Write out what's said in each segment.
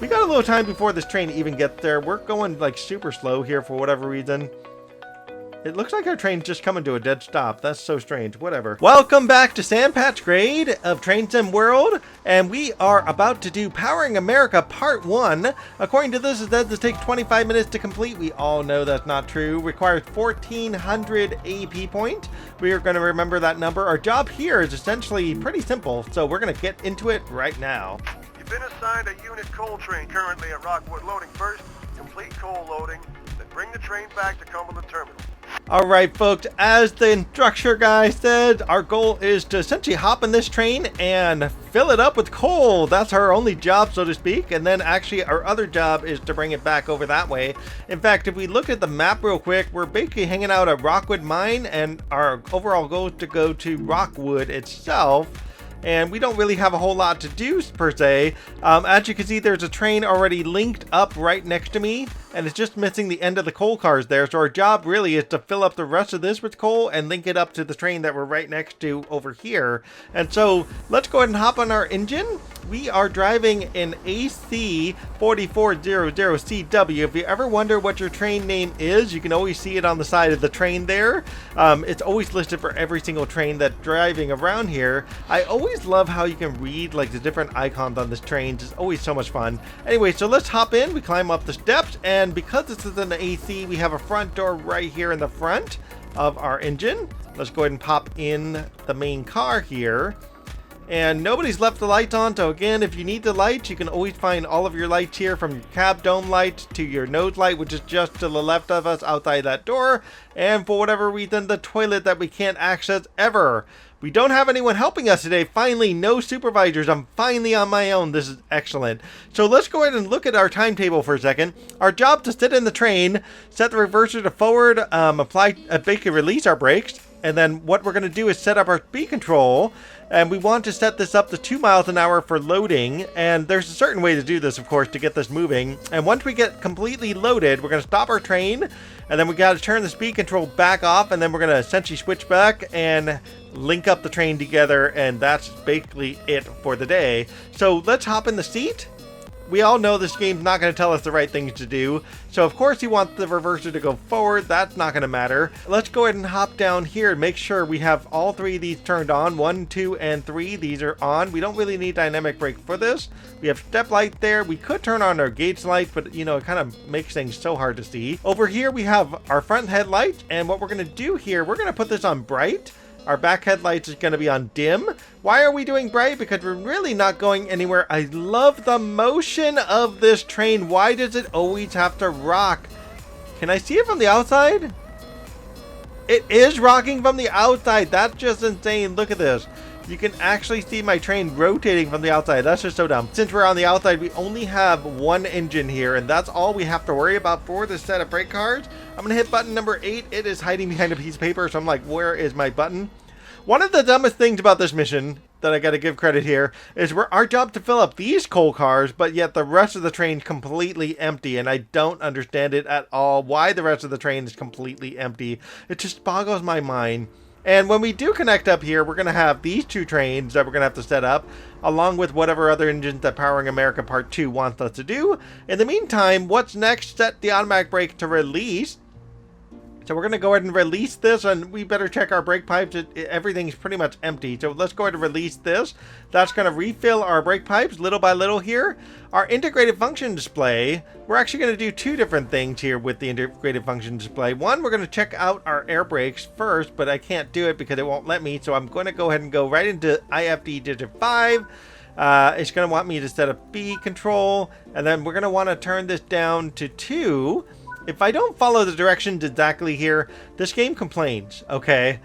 We got a little time before this train even gets there. We're going like super slow here for whatever reason. It looks like our train's just coming to a dead stop. That's so strange. Whatever. Welcome back to Sandpatch Grade of Train Sim World. And we are about to do Powering America Part 1. According to this, it says this takes 25 minutes to complete. We all know that's not true. Requires 1,400 AP points. We are going to remember that number. Our job here is essentially pretty simple. So we're going to get into it right now. You've been assigned a unit coal train currently at Rockwood loading first. Complete coal loading, then bring the train back to Cumberland Terminal. Alright folks, as the instructor guy said, our goal is to essentially hop in this train and fill it up with coal. That's our only job, so to speak. And then actually our other job is to bring it back over that way. In fact, if we look at the map real quick, we're basically hanging out at Rockwood Mine, and our overall goal is to go to Rockwood itself. And we don't really have a whole lot to do per se. As you can see, there's a train already linked up right next to me, and it's just missing the end of the coal cars there. So our job really is to fill up the rest of this with coal and link it up to the train that we're right next to over here. And so let's go ahead and hop on our engine. We are driving an AC 4400CW. If you ever wonder what your train name is, you can always see it on the side of the train there. It's always listed for every single train that's driving around here. I always love how you can read like the different icons on this train. It's always so much fun. Anyway, so let's hop in. We climb up the steps, and because this is an AC, we have a front door right here in the front of our engine. Let's go ahead and pop in the main car here. And nobody's left the lights on, so again, if you need the lights, you can always find all of your lights here, from your cab dome lights to your nose light, which is just to the left of us outside that door, and for whatever reason, the toilet that we can't access ever. We don't have anyone helping us today. Finally, no supervisors. I'm finally on my own. This is excellent. So let's go ahead and look at our timetable for a second. Our job to sit in the train, set the reverser to forward, apply, basically release our brakes. And then what we're going to do is set up our speed control, and we want to set this up to 2 miles an hour for loading. And there's a certain way to do this, of course, to get this moving. And once we get completely loaded, we're going to stop our train, and then we got to turn the speed control back off, and then we're going to essentially switch back and link up the train together, and that's basically it for the day. So let's hop in the seat. We all know this game's not going to tell us the right things to do. So of course you want the reverser to go forward. That's not going to matter. Let's go ahead and hop down here and make sure we have all three of these turned on. 1, 2, and 3. These are on. We don't really need dynamic brake for this. We have step light there. We could turn on our gauge light, but you know, it kind of makes things so hard to see. Over here we have our front headlights, and what we're going to do here, we're going to put this on bright. Our back headlights is going to be on dim. Why are we doing bright? Because we're really not going anywhere. I love the motion of this train. Why does it always have to rock? Can I see it from the outside? It is rocking from the outside. That's just insane. Look at this. You can actually see my train rotating from the outside. That's just so dumb. Since we're on the outside, we only have one engine here, and that's all we have to worry about for this set of brake cards. I'm going to hit button number 8. It is hiding behind a piece of paper, so I'm like, where is my button? One of the dumbest things about this mission that I got to give credit here is our job to fill up these coal cars, but yet the rest of the train's completely empty, and I don't understand it at all. Why the rest of the train is completely empty. It just boggles my mind. And when we do connect up here, we're going to have these two trains that we're going to have to set up, along with whatever other engines that Powering America Part 2 wants us to do. In the meantime, what's next? Set the automatic brake to release. So we're going to go ahead and release this, and we better check our brake pipes. Everything's pretty much empty. So let's go ahead and release this. That's going to refill our brake pipes little by little here. Our integrated function display, we're actually going to do two different things here with the integrated function display. One, we're going to check out our air brakes first, but I can't do it because it won't let me. So I'm going to go ahead and go right into IFD digit 5. It's going to want me to set up speed control, and then we're going to want to turn this down to 2. If I don't follow the directions exactly here, this game complains, okay?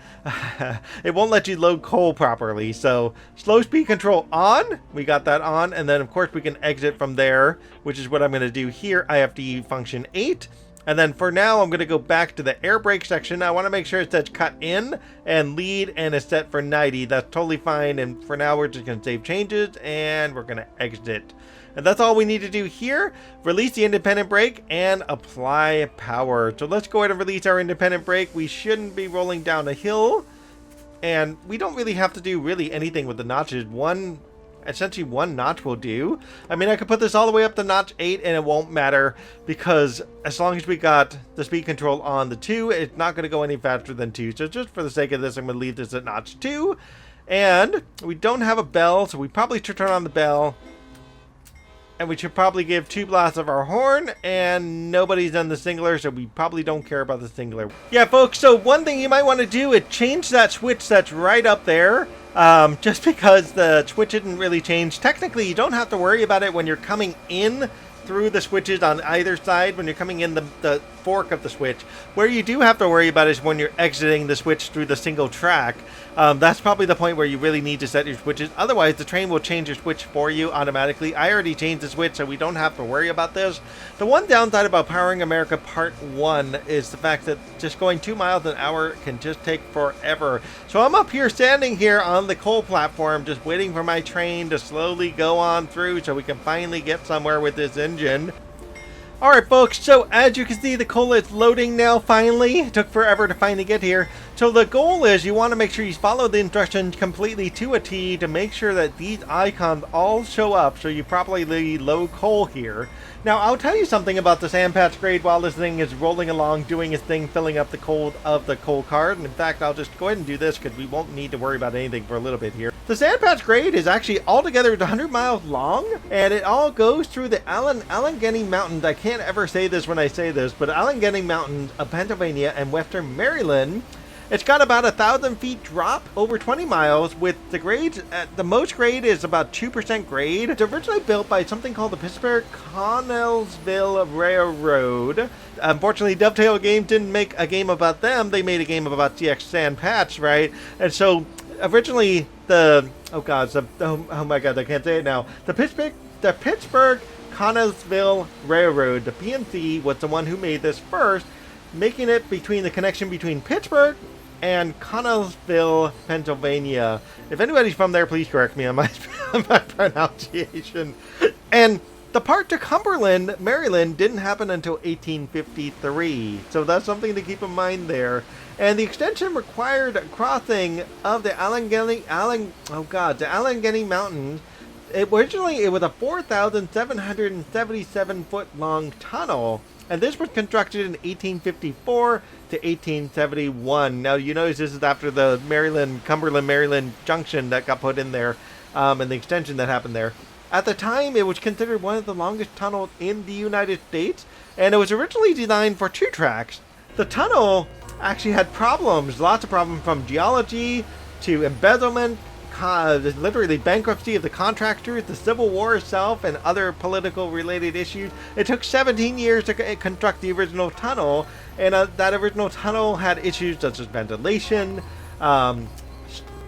It won't let you load coal properly. So slow speed control on, we got that on, and then of course we can exit from there, which is what I'm going to do here, IFD function 8. And then for now, I'm going to go back to the air brake section. I want to make sure it says cut in and lead, and it's set for 90. That's totally fine. And for now, we're just going to save changes, and we're going to exit. And that's all we need to do here. Release the independent brake and apply power. So let's go ahead and release our independent brake. We shouldn't be rolling down a hill, and we don't really have to do anything with the notches. One essentially 1 notch will do. I mean, I could put this all the way up to notch 8 and it won't matter, because as long as we got the speed control on the 2, it's not going to go any faster than 2. So just for the sake of this, I'm going to leave this at notch 2. And we don't have a bell, so we probably should turn on the bell. And we should probably give 2 blasts of our horn, and nobody's done the singler, so we probably don't care about the singler. Yeah, folks, so one thing you might want to do is change that switch that's right up there. Just because the switch didn't really change. Technically, you don't have to worry about it when you're coming in through the switches on either side, when you're coming in the fork of the switch. Where you do have to worry about is when you're exiting the switch through the single track. That's probably the point where you really need to set your switches. Otherwise, the train will change your switch for you automatically. I already changed the switch, so we don't have to worry about this. The one downside about Powering America Part 1 is the fact that just going 2 miles an hour can just take forever. So I'm up here, standing here on the coal platform, just waiting for my train to slowly go on through so we can finally get somewhere with this engine. Alright folks, so as you can see, the coal is loading now finally. It took forever to finally get here. So the goal is you want to make sure you follow the instructions completely to a T to make sure that these icons all show up so you properly load coal here. Now I'll tell you something about the sand patch grade while this thing is rolling along, doing its thing, filling up the coal of the coal cart. And in fact, I'll just go ahead and do this because we won't need to worry about anything for a little bit here. The sand patch grade is actually altogether 100 miles long, and it all goes through the Allegheny Mountains. I can't ever say this when I say this, but Allegheny Mountains of Pennsylvania and western Maryland. It's got about 1,000 feet drop over 20 miles, with the grades at the most grade is about 2% grade. It's originally built by something called the Pittsburgh Connellsville Railroad. Unfortunately, Dovetail Games didn't make a game about them. They made a game about CX Sand Patch, right? And so originally oh my god, I can't say it now. The Pittsburgh Connellsville Railroad, the PNC, was the one who made this first, making it between the connection between Pittsburgh and Connellsville, Pennsylvania. If anybody's from there, please correct me on my pronunciation. And the part to Cumberland, Maryland, didn't happen until 1853. So that's something to keep in mind there. And the extension required crossing of the Allegheny Mountains. Originally, it was a 4,777 foot long tunnel. And this was constructed in 1854 to 1871. Now, you notice this is after the Cumberland, Maryland junction that got put in there, and the extension that happened there. At the time, it was considered one of the longest tunnels in the United States, and it was originally designed for 2 tracks. The tunnel actually had problems, lots of problems, from geology to embezzlement, literally bankruptcy of the contractors, the Civil War itself, and other political related issues. It took 17 years to construct the original tunnel, and that original tunnel had issues such as ventilation,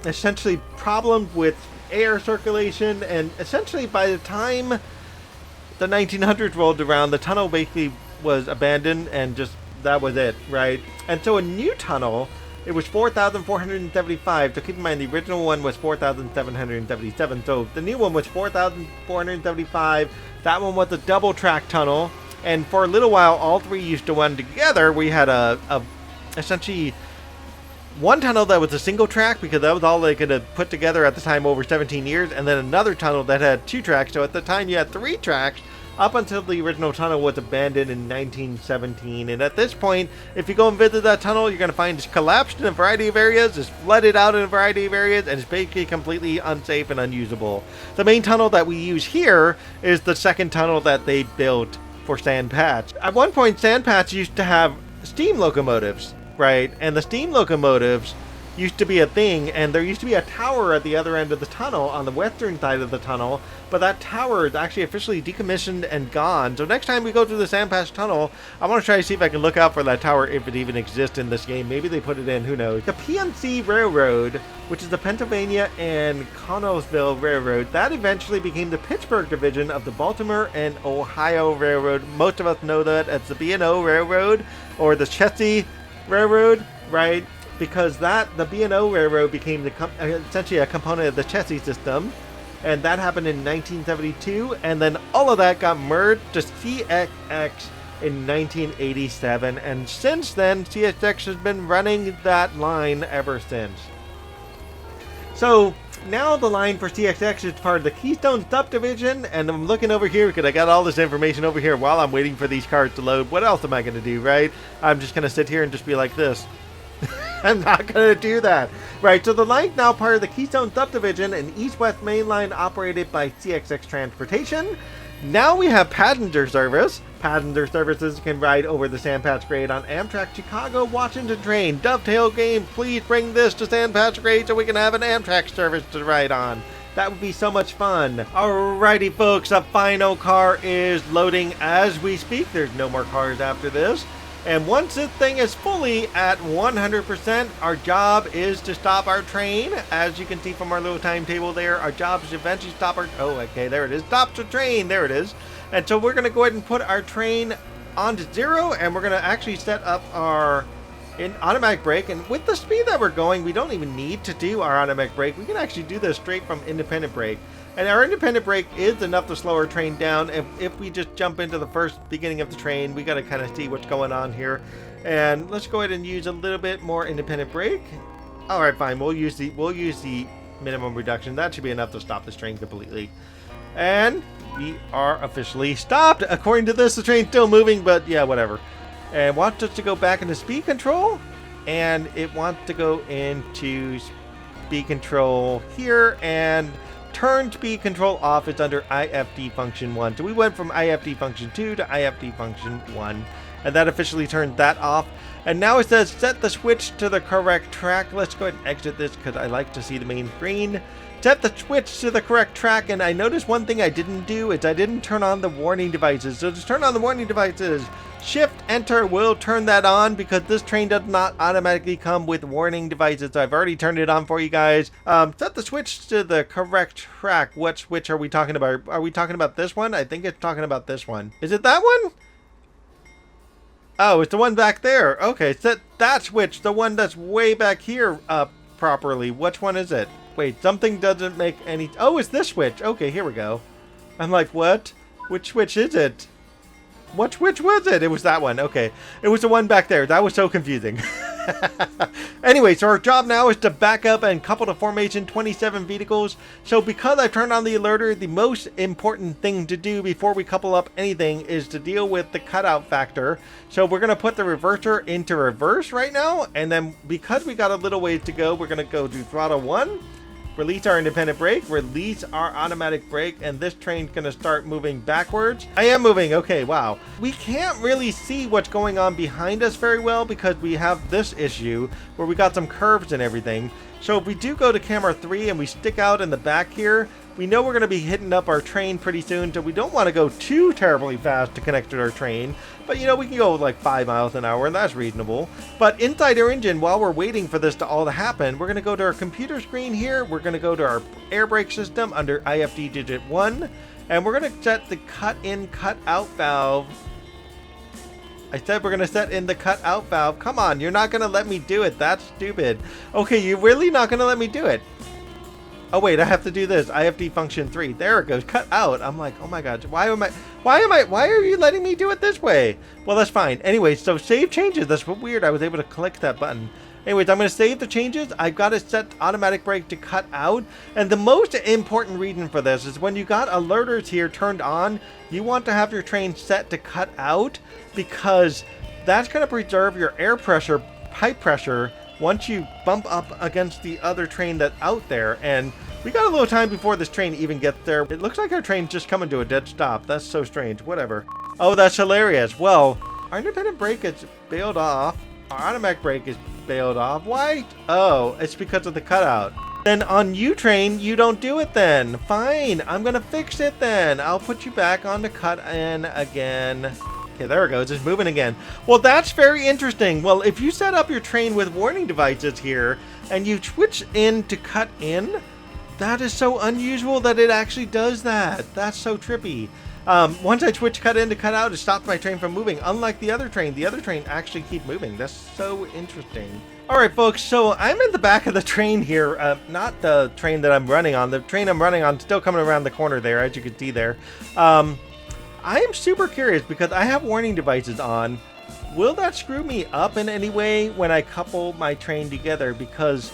essentially problems with air circulation, and essentially by the time the 1900s rolled around, the tunnel basically was abandoned, and just that was it, right? And so a new tunnel, it was 4,475. So keep in mind, the original one was 4,777. So the new one was 4,475. That one was a double track tunnel. And for a little while, all 3 used to run together. We had essentially one tunnel that was a single track, because that was all they could have put together at the time over 17 years. And then another tunnel that had 2 tracks. So at the time, you had 3 tracks, up until the original tunnel was abandoned in 1917. And at this point, if you go and visit that tunnel, you're going to find it's collapsed in a variety of areas, it's flooded out in a variety of areas, and it's basically completely unsafe and unusable. The main tunnel that we use here is the second tunnel that they built for Sand Patch. At one point, Sand Patch used to have steam locomotives, right? And the steam locomotives used to be a thing, and there used to be a tower at the other end of the tunnel on the western side of the tunnel, but that tower is actually officially decommissioned and gone. So next time we go through the Sand Patch Tunnel, I want to try to see if I can look out for that tower, if it even exists in this game. Maybe they put it in, who knows. The PNC Railroad, which is the Pennsylvania and Connellsville Railroad, that eventually became the Pittsburgh division of the Baltimore and Ohio Railroad. Most of us know that as the B&O Railroad, or the Chessie Railroad, right? Because the B&O Railroad became essentially a component of the Chessie system, and that happened in 1972, and then all of that got merged to CSX in 1987, and since then, CSX has been running that line ever since. So, Now the line for CXX is part of the Keystone subdivision, and I'm looking over here because I got all this information over here while I'm waiting for these cars to load. What else am I going to do, right? I'm just going to sit here and just be like this. I'm not going to do that. Right, so the line's now part of the Keystone subdivision, an east-west main line operated by CXX Transportation. Now we have passenger service. Passenger services can ride over the Sandpatch Grade on Amtrak Chicago Washington train. Dovetail game, please bring this to Sandpatch Grade so we can have an Amtrak service to ride on. That would be so much fun. Alrighty folks, a final car is loading as we speak. There's no more cars after this. And once this thing is fully at 100%, our job is to stop our train. As you can see from our little timetable there, our job is to eventually stop our... Oh, okay, there it is. Stop the train. There it is. And so we're going to go ahead and put our train onto 0, and we're going to actually set up our automatic brake. And with the speed that we're going, we don't even need to do our automatic brake. We can actually do this straight from independent brake. And our independent brake is enough to slow our train down. If we just jump into the first beginning of the train, we got to kind of see what's going on here. And let's go ahead and use a little bit more independent brake. All right, fine. We'll use the minimum reduction. That should be enough to stop this train completely. And we are officially stopped. According to this, the train's still moving, but yeah, whatever. And it wants us to go back into speed control, and it wants to go into speed control here, and turn speed control off is under IFD function 1. So we went from IFD function 2 to IFD function 1, and that officially turned that off. And now it says set the switch to the correct track. Let's go ahead and exit this because I like to see the main screen. Set the switch to the correct track, and I noticed one thing I didn't do is I didn't turn on the warning devices. So to turn on the warning devices, Shift Enter will turn that on because this train does not automatically come with warning devices. So I've already turned it on for you guys. Set the switch to the correct track. What switch are we talking about? Are we talking about this one? I think it's talking about this one. Is it that one? Oh, it's the one back there. Okay, set that switch, the one that's way back here, properly. Which one is it? Wait, something doesn't make any... Oh, it's this switch. Okay, here we go. I'm like, what? Which switch is it? What switch was it? It was that one. Okay. It was the one back there. That was so confusing. Anyway, so our job now is to back up and couple to formation 27 vehicles. So because I turned on the alerter, the most important thing to do before we couple up anything is to deal with the cutout factor. So we're going to put the reverser into reverse right now. And then because we got a little ways to go, we're going to go to throttle 1. Release our independent brake, release our automatic brake, and this train's gonna start moving backwards. I am moving, okay, wow. We can't really see what's going on behind us very well because we have this issue where we got some curves and everything. So if we do go to camera 3 and we stick out in the back here, we know we're gonna be hitting up our train pretty soon, so we don't wanna go too terribly fast to connect to our train. But you know, we can go like 5 miles an hour and that's reasonable. But inside our engine, while we're waiting for this to all to happen, we're gonna go to our computer screen here. We're gonna go to our air brake system under IFD digit 1. And we're gonna set the cut in, cut out valve. I said we're gonna set in the cut out valve. Come on, you're not gonna let me do it. That's stupid. Okay, you're really not gonna let me do it. Oh wait, I have to do this. IFD function 3. There it goes. Cut out. I'm like, oh my god. Why are you letting me do it this way? Well, that's fine. Anyway, so save changes. That's weird. I was able to click that button. Anyways, I'm going to save the changes. I've got to set automatic brake to cut out. And the most important reason for this is when you got alerters here turned on, you want to have your train set to cut out because that's going to preserve your air pressure, pipe pressure, once you bump up against the other train that's out there. And we got a little time before this train even gets there. It looks like our train's just coming to a dead stop. That's so strange. Whatever. Oh, that's hilarious. Well, our independent brake is bailed off. Our automatic brake is bailed off. Why? Oh, it's because of the cutout. Then on you train, you don't do it then. Fine. I'm going to fix it then. I'll put you back on the cut in again. Okay, there it goes. It's moving again. Well, that's very interesting. Well, if you set up your train with warning devices here and you switch in to cut in, that is so unusual that it actually does that. That's so trippy. Once I switch cut in to cut out, it stopped my train from moving. Unlike the other train actually keep moving. That's so interesting. All right, folks, so I'm in the back of the train here. Not the train that I'm running on. The train I'm running on is still coming around the corner there, as you can see there. I am super curious because I have warning devices on. Will that screw me up in any way when I couple my train together? Because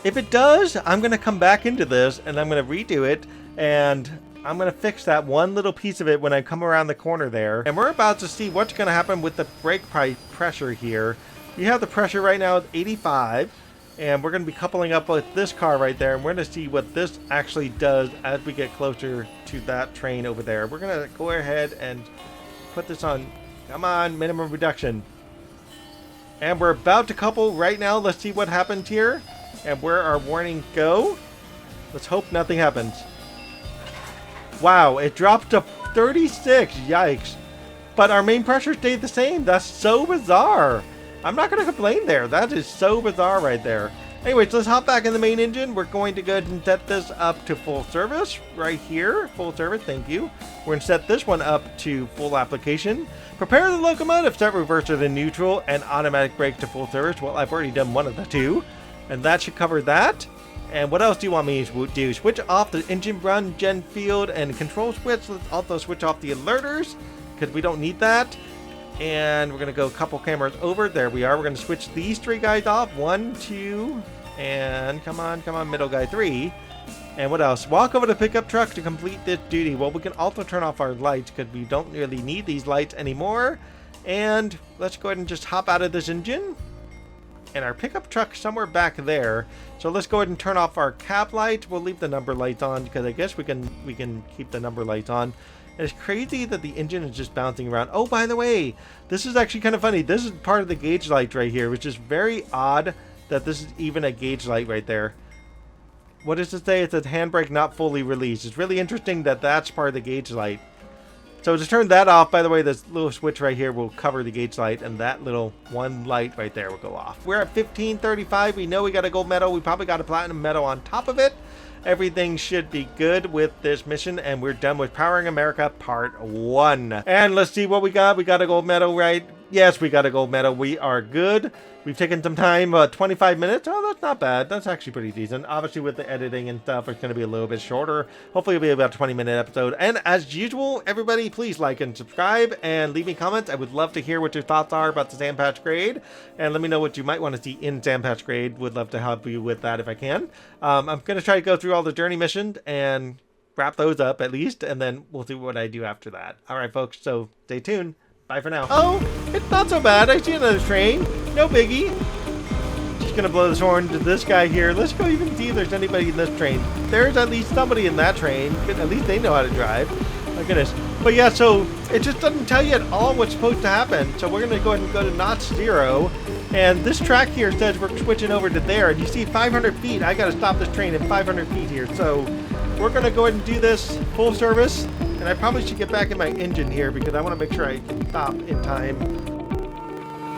If it does, I'm going to come back into this and I'm going to redo it, and I'm going to fix that one little piece of it when I come around the corner there. And we're about to see what's going to happen with the brake pressure here. You have the pressure right now at 85, and we're going to be coupling up with this car right there, and we're going to see what this actually does as we get closer to that train over there. We're going to go ahead and put this on, come on, minimum reduction. And we're about to couple right now. Let's see what happens here and where our warnings go. Let's hope nothing happens. Wow, it dropped to 36. Yikes. But our main pressure stayed the same. That's so bizarre. I'm not going to complain there. That is so bizarre right there. Anyways, let's hop back in the main engine. We're going to go ahead and set this up to full service right here. Full service, thank you. We're going to set this one up to full application. Prepare the locomotive, set reverser to neutral, and automatic brake to full service. Well, I've already done one of the two, and that should cover that. And what else do you want me to do? Switch off the engine run, gen field, and control switch. Let's also switch off the alerters, because we don't need that. And we're going to go a couple cameras over. There we are. We're going to switch these three guys off. 1, 2, and come on, middle guy 3. And what else? Walk over to pickup truck to complete this duty. Well, we can also turn off our lights because we don't really need these lights anymore. And let's go ahead and just hop out of this engine. And our pickup truck somewhere back there. So let's go ahead and turn off our cap light. We'll leave the number lights on because I guess we can keep the number lights on. And it's crazy that the engine is just bouncing around. Oh, by the way, this is actually kind of funny. This is part of the gauge light right here, which is very odd that this is even a gauge light right there. What does it say? It says handbrake not fully released. It's really interesting that that's part of the gauge light. So to turn that off, by the way, this little switch right here will cover the gauge light, and that little one light right there will go off. We're at 1535. We know we got a gold medal. We probably got a platinum medal on top of it. Everything should be good with this mission, and we're done with Powering America Part 1. And let's see what we got. We got a gold medal, right? Yes, we got a gold medal. We are good. We've taken some time, 25 minutes. Oh, that's not bad. That's actually pretty decent. Obviously, with the editing and stuff, it's going to be a little bit shorter. Hopefully, it'll be about a 20-minute episode. And as usual, everybody, please like and subscribe and leave me comments. I would love to hear what your thoughts are about the Sand Patch Grade. And let me know what you might want to see in Sand Patch Grade. Would love to help you with that if I can. I'm going to try to go through all the journey missions and wrap those up at least. And then we'll see what I do after that. All right, folks. So stay tuned. Bye for now. Oh, it's not so bad. I see another train. No biggie. Just gonna blow this horn to this guy here. Let's go even see if there's anybody in this train. There's at least somebody in that train. At least they know how to drive. My goodness. But yeah, so it just doesn't tell you at all what's supposed to happen. So we're gonna go ahead and go to notch 0. And this track here says we're switching over to there. And you see 500 feet. I gotta stop this train at 500 feet here. So we're gonna go ahead and do this full service. And I probably should get back in my engine here because I want to make sure I stop in time